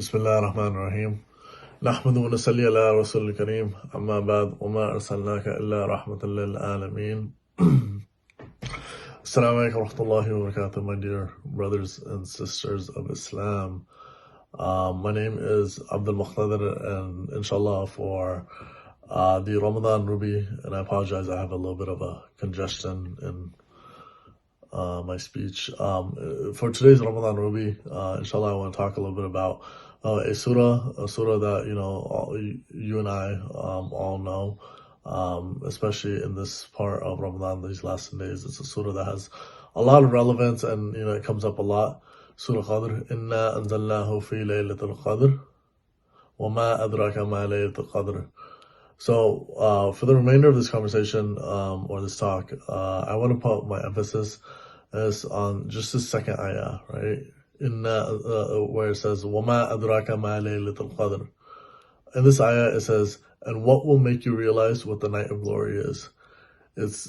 بسم الله الرحمن الرحيم نحمد ونصلي على رسول الكريم أما بعد وما أرسلناك إلا رحمة للعالمين Assalamu alaikum wa rahmatullahi wa barakatuh, my dear brothers and sisters of Islam. My name is Abdul Muqtadir, and inshallah for the Ramadan Ruby, and I apologize, I have a little bit of a congestion in my speech. For today's Ramadan Ruby, inshallah I want to talk a little bit about a surah that you and I all know, especially in this part of Ramadan, these last 10 days. It's a surah that has a lot of relevance, and it comes up a lot. Surah Qadr, Inna anzalnahu fi laylatul qadr, wa ma adraka ma laylatul qadr. So for the remainder of this conversation or this talk, I want to put my emphasis is on just the second ayah, right? Where it says, وَمَا أَدْرَاكَ مَا لَيْلَةُ الْقَدْرِ. In this ayah it says, and what will make you realize what the night of glory is? It's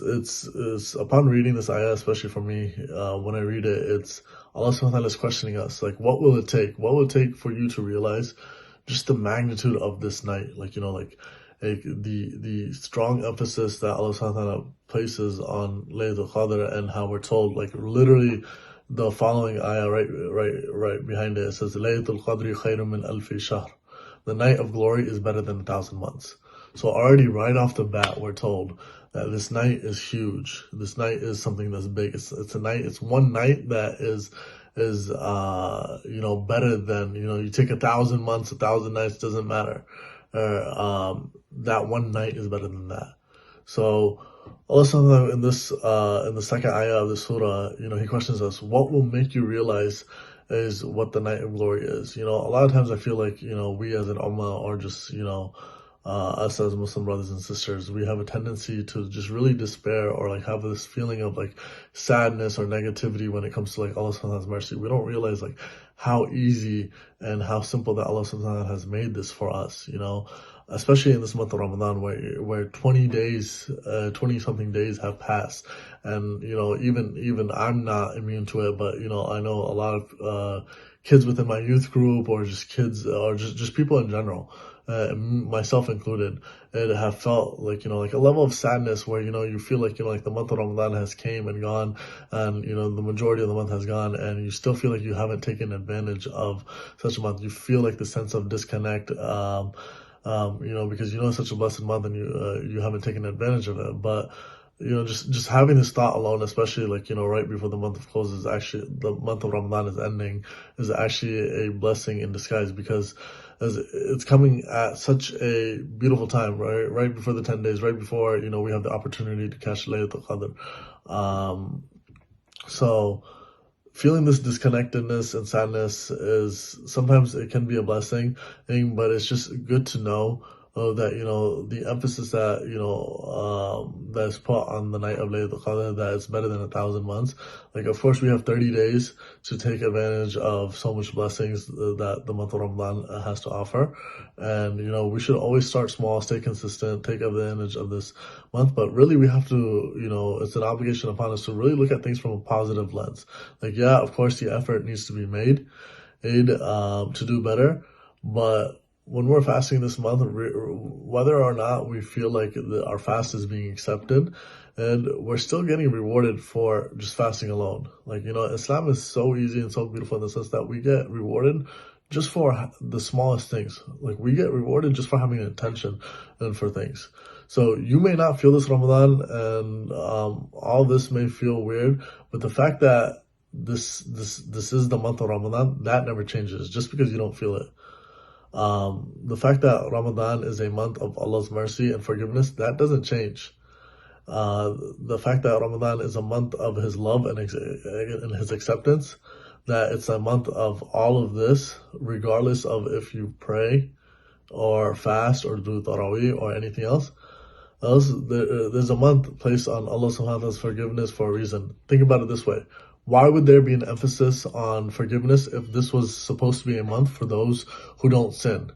upon reading this ayah, especially for me, when I read it, it's Allah subhanahu wa ta'ala is questioning us, like, what will it take? What will it take for you to realize just the magnitude of this night? The strong emphasis that Allah subhanahu wa ta'ala places on Laylatul Qadr, and how we're told, like, literally the following ayah right behind it says, Laylatul Qadri khayrun min alfi shahr. The night of glory is better than 1,000 months. So already right off the bat, we're told that this night is huge. This night is something that's big. It's one night that is better than, you take 1,000 months, 1,000 nights, doesn't matter. That one night is better than that. So Allah subhanahu wa ta'ala in the second ayah of the surah, He questions us, what will make you realize is what the night of glory is? A lot of times I feel like, we as an ummah, or just, us as Muslim brothers and sisters, we have a tendency to just really despair, or like have this feeling of like sadness or negativity when it comes to like Allah subhanahu wa ta'ala's mercy. We don't realize like how easy and how simple that Allah subhanahu wa ta'ala has made this for us, especially in this month of Ramadan, where 20 something days have passed, and even I'm not immune to it, but I know a lot of kids within my youth group, or just kids, or just people in general, myself included, it have felt like like a level of sadness where you feel like like the month of Ramadan has came and gone, and the majority of the month has gone, and you still feel like you haven't taken advantage of such a month. You feel like the sense of disconnect, because it's such a blessed month, and you haven't taken advantage of it. But just having this thought alone, especially like right before the month of closes, actually the month of Ramadan is ending, is actually a blessing in disguise, because as it's coming at such a beautiful time, right before the 10 days, right before we have the opportunity to catch Laylatul Qadr. So feeling this disconnectedness and sadness is sometimes, it can be a blessing, but it's just good to know that the emphasis that that is put on the night of Laylatul Qadr, that it's better than 1,000 months. Like, of course we have 30 days to take advantage of so much blessings that the month of Ramadan has to offer, and we should always start small, stay consistent, take advantage of this month. But really we have to, it's an obligation upon us to really look at things from a positive lens. Like, yeah, of course the effort needs to be made to do better, but when we're fasting this month, whether or not we feel like our fast is being accepted, and we're still getting rewarded for just fasting alone. Like, Islam is so easy and so beautiful in the sense that we get rewarded just for the smallest things. Like, we get rewarded just for having an intention and for things. So you may not feel this Ramadan, and all this may feel weird, but the fact that this is the month of Ramadan, that never changes just because you don't feel it. The fact that Ramadan is a month of Allah's mercy and forgiveness, that doesn't change. The fact that Ramadan is a month of His love and His acceptance, that it's a month of all of this, regardless of if you pray or fast or do Taraweeh or anything else. There's a month placed on Allah subhanahu wa ta'ala's forgiveness for a reason. Think about it this way. Why would there be an emphasis on forgiveness if this was supposed to be a month for those who don't sin?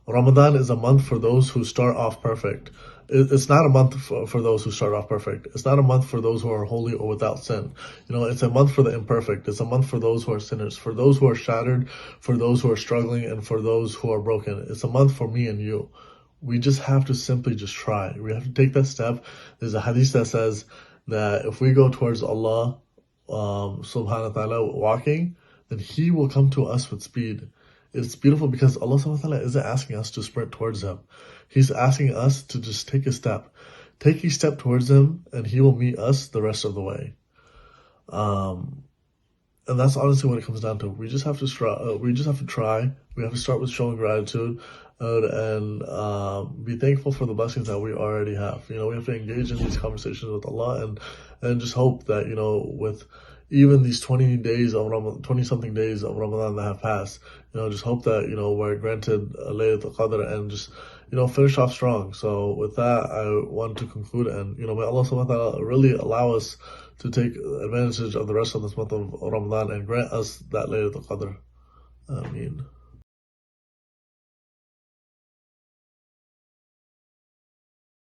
Ramadan is a month for those who start off perfect. it's not a month for those who start off perfect. It's not a month for those who are holy or without sin. It's a month for the imperfect. It's a month for those who are sinners, for those who are shattered, for those who are struggling, and for those who are broken. It's a month for me and you. We just have to simply just try. We have to take that step. There's a hadith that says that if we go towards Allah subhanahu wa ta'ala walking, then He will come to us with speed. It's beautiful because Allah subhanahu wa ta'ala isn't asking us to sprint towards Him. He's asking us to just take a step. Take each step towards Him, and He will meet us the rest of the way. And that's honestly what it comes down to. We just have to try. We have to start with showing gratitude and be thankful for the blessings that we already have. We have to engage in these conversations with Allah and just hope that with even these 20 days of 20-something days of Ramadan that have passed, just hope that we're granted Laylatul Qadr and just finish off strong. So with that, I want to conclude, and may Allah subhanahu wa ta'ala really allow us to take advantage of the rest of this month of Ramadan and grant us that Laylatul Qadr. Ameen.